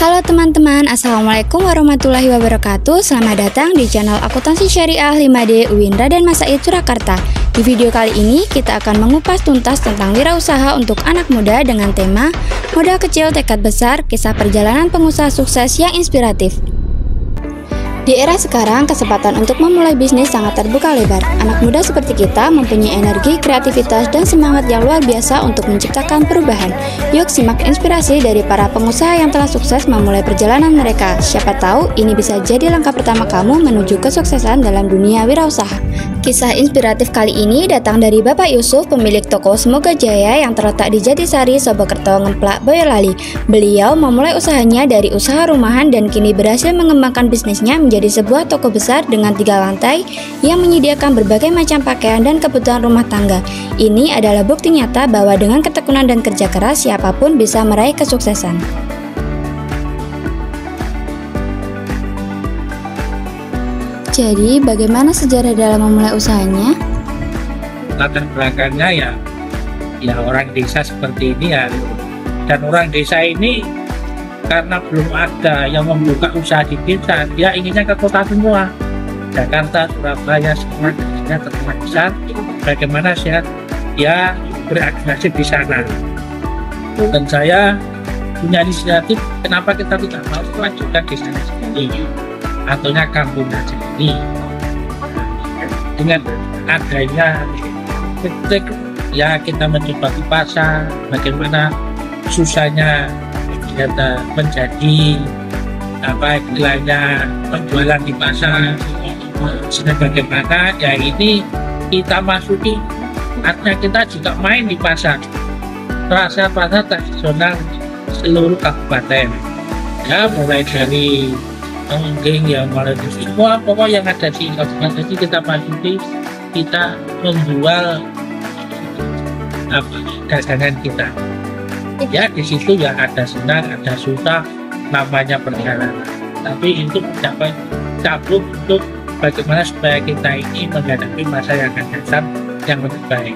Halo teman-teman, Assalamualaikum warahmatullahi wabarakatuh. Selamat datang di channel Akuntansi Syariah 5D UIN Raden Masaid Surakarta. Di video kali ini kita akan mengupas tuntas tentang wirausaha untuk anak muda dengan tema Modal Kecil Tekad Besar, Kisah Perjalanan Pengusaha Sukses yang Inspiratif. Di era sekarang, kesempatan untuk memulai bisnis sangat terbuka lebar. Anak muda seperti kita mempunyai energi, kreativitas, dan semangat yang luar biasa untuk menciptakan perubahan. Yuk simak inspirasi dari para pengusaha yang telah sukses memulai perjalanan mereka. Siapa tahu ini bisa jadi langkah pertama kamu menuju kesuksesan dalam dunia wirausaha. Kisah inspiratif kali ini datang dari Bapak Yusuf, pemilik toko Semoga Jaya yang terletak di Jatisari, Sobokerto, Ngemplak, Boyolali. Beliau memulai usahanya dari usaha rumahan dan kini berhasil mengembangkan bisnisnya menjadi sebuah toko besar dengan 3 lantai yang menyediakan berbagai macam pakaian dan kebutuhan rumah tangga. Ini adalah bukti nyata bahwa dengan ketekunan dan kerja keras, siapapun bisa meraih kesuksesan. Jadi, bagaimana sejarah dalam memulai usahanya? Latar belakangnya ya orang desa seperti ini ya, dan orang desa ini karena belum ada yang membuka usaha di desa, dia inginnya ke kota semua, Jakarta, Surabaya, semua desanya terkenal besar. Bagaimana saya dia beradaptasi di sana, dan saya punya inisiatif, kenapa kita tidak mau melanjutkan desa sendiri ataunya kampung aja ini. Dengan adanya titik ya kita mencoba di pasar, bagaimana susahnya kita menjadi istilahnya penjualan di pasar, bagaimana ya ini kita masuki, artinya kita juga main di pasar pasar tradisional seluruh kabupaten ya, mulai dari Engging ya, mulai dari semua pokok yang ada di kabupaten ini kita masuki, kita menjual dagangan kita. Ya di situ ya ada senang, ada susah, namanya perjalanan. Tapi itu mencapai cabut untuk bagaimana supaya kita ini menghadapi masa yang akan datang yang lebih baik.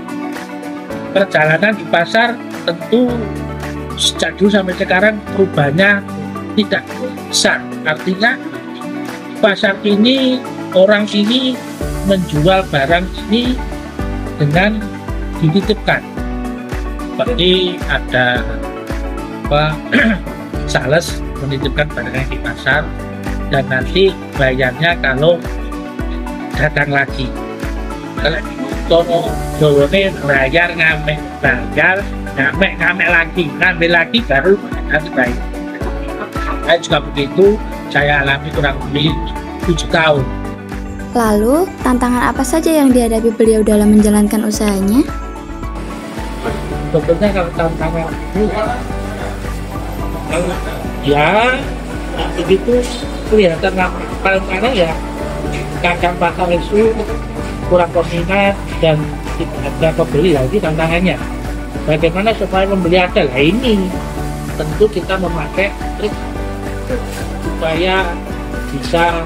Perjalanan di pasar tentu sejak dulu sampai sekarang perubahannya tidak besar. Artinya pasar ini, orang ini menjual barang ini dengan dititipkan. Seperti ada sales menitipkan barangnya di pasar dan nanti bayarnya kalau datang lagi. Kalau Jawa ini bayar ngamek lagi, ngambil lagi baru nanti bayar. Saya juga begitu, saya alami kurang lebih 7 tahun. Lalu, tantangan apa saja yang dihadapi beliau dalam menjalankan usahanya? Sebetulnya kalau tantangan itu ya begitu kelihatan paling ya kadang pasar itu kurang peminat dan tidak ada pembeli, lagi tantangannya bagaimana supaya pembeli ada. Lah ini tentu kita memakai trik supaya bisa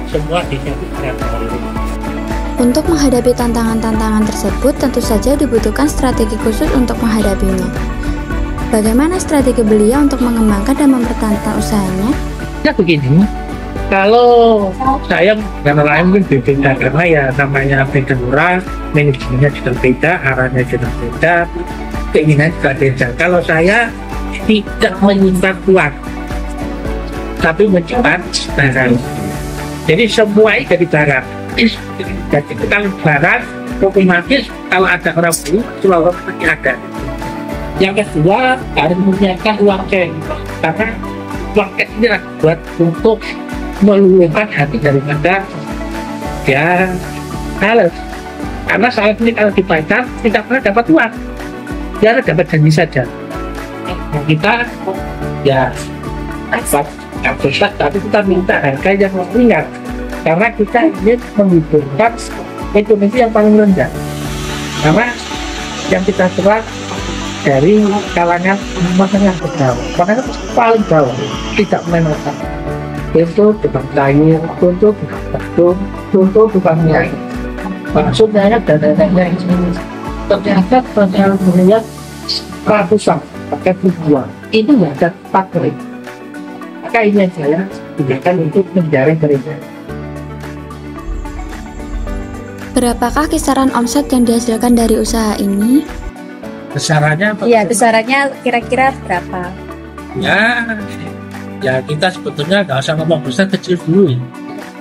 semua dijaga. Untuk menghadapi tantangan-tantangan tersebut, tentu saja dibutuhkan strategi khusus untuk menghadapinya. Bagaimana strategi beliau untuk mengembangkan dan mempertahankan usahanya? Ya begini, kalau saya dengan lain mungkin berbeda karena ya namanya beda orang, manajemennya juga beda, arahnya juga beda, keinginan juga beda. Kalau saya tidak menyimpan uang, tapi menyimpan barang. Jadi semua dari barang. Jadi kalau barang otomatis kalau ada orang beli, selalu pasti ada. Yang kedua harus menyiapkan uang cash, karena uang cash ini buat untuk meluluhkan hati daripada ya sales. Karena saat ini kalau di pasar tidak pernah dapat uang, dia dapat janji saja. Nah, kita ya dapat besar, tapi kita minta harga yang ringan karena kita ingin menghidupkan ekonomi yang paling rendah, karena yang kita serap dari kalangan menengah ke bawah, makanya paling bawah tidak menentukan. Contoh tukang kayu, contoh tukang beton, contoh tukang minyak. Maksudnya dan neneknya ini ternyata melihat ratusan pakai ribuan, ini nggak ada pakai. Maka ini yang saya gunakan untuk menjaring mereka. Berapakah kisaran omset yang dihasilkan dari usaha ini? Besarannya apa? Iya, besarannya kira-kira berapa? Ya kita sebetulnya nggak usah ngomong besar, kecil dulu,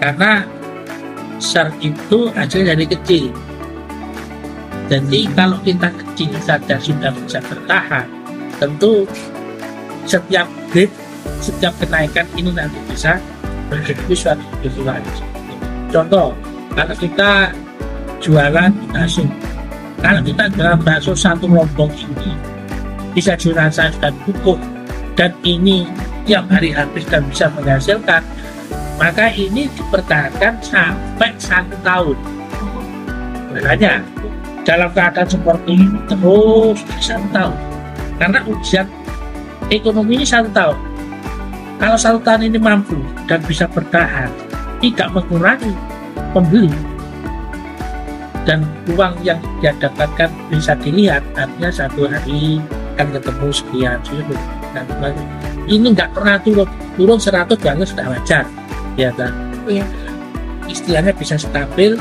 karena besar itu hasil dari kecil. Jadi kalau kita kecil saja sudah bisa bertahan, tentu setiap grade, setiap kenaikan ini nanti bisa menjadi suatu kebutuhan. Contoh, kalau kita jualan bakso, kalau kita jualan bakso satu lombong ini bisa dirasa dan cukup, dan ini tiap hari habis dan bisa menghasilkan, maka ini dipertahankan sampai 1 tahun. Makanya dalam keadaan seperti ini terus 1 tahun, karena ujian ekonomi ini 1 tahun. Kalau 1 tahun ini mampu dan bisa bertahan, tidak mengurangi pembeli, dan uang yang dia dapatkan bisa dilihat, artinya 1 hari kan ketemu sekian, dan ini nggak pernah turun 100 banget sudah wajar, ya kan? Iya. Istilahnya bisa stabil,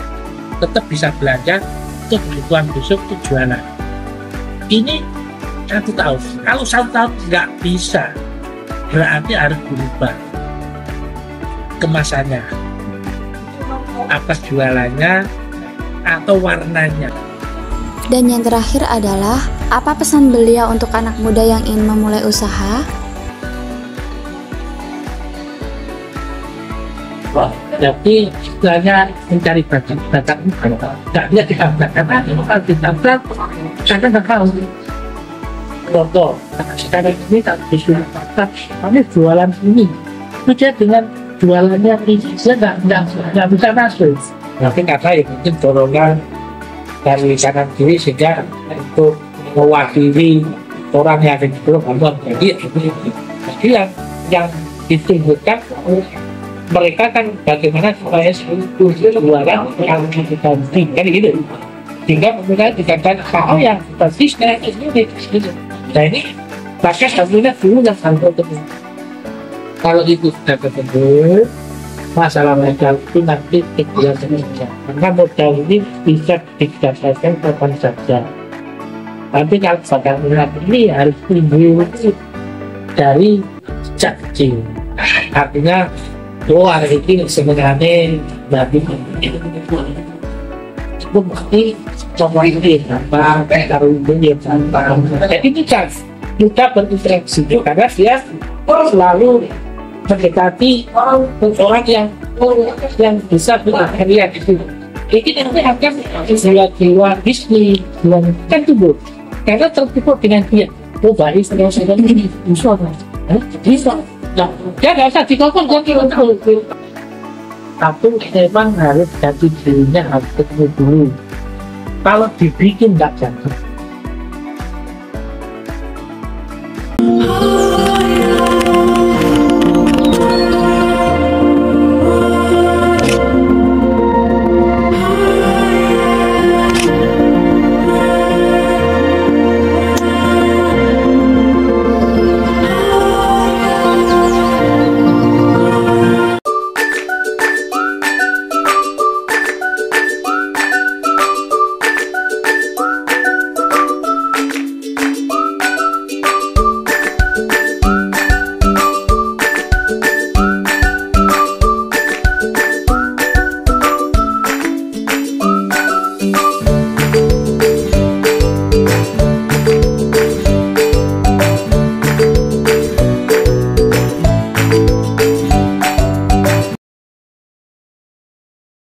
tetap bisa belanja untuk kebutuhan besok, untuk jualan. Ini 1 tahun. Kalau 1 tahun nggak bisa, berarti harus berubah kemasannya, apa jualannya, atau warnanya. Dan yang terakhir adalah, apa pesan beliau untuk anak muda yang ingin memulai usaha? Jadi istilahnya mencari bakat nggak bisa dikatakan kalau ditabrak karena nggak tahu. Contoh, sekarang ini tak disuruh bakat, kami jualan ini, itu dia dengan jualannya ini dia nggak bisa masuk. Tapi karena ya mungkin dorongan dari kanan kiri sehingga untuk mewakili orang yang ada di belum jadi yang ditunjukkan mereka kan bagaimana supaya jualan yang diganti kan gitu, sehingga mereka dikatakan kalau yang bagus kayak ini. Nah ini pakai satunya dulu yang harus ketemu. Kalau itu sudah ketemu, masalah modal itu nanti tinggal saja, karena modal ini bisa didapatkan kapan saja. Tapi kalau bakal minat ini harus timbul dari sejak kecil. Artinya hari ini sebenarnya bagi cukup mesti contoh ini apa taruh ini tanpa. Jadi kita berinteraksi karena dia selalu mendekati orang yang bisa berkarya itu. Ini nanti akan jiwa bisnis kan tubuh karena tertipu dengan dia. Oh baik sedang ini bisa. Nah, dia nggak usah dikokon terus. Tapi memang harus jati dirinya harus ketemu dulu. Kalau dibikin nggak jatuh.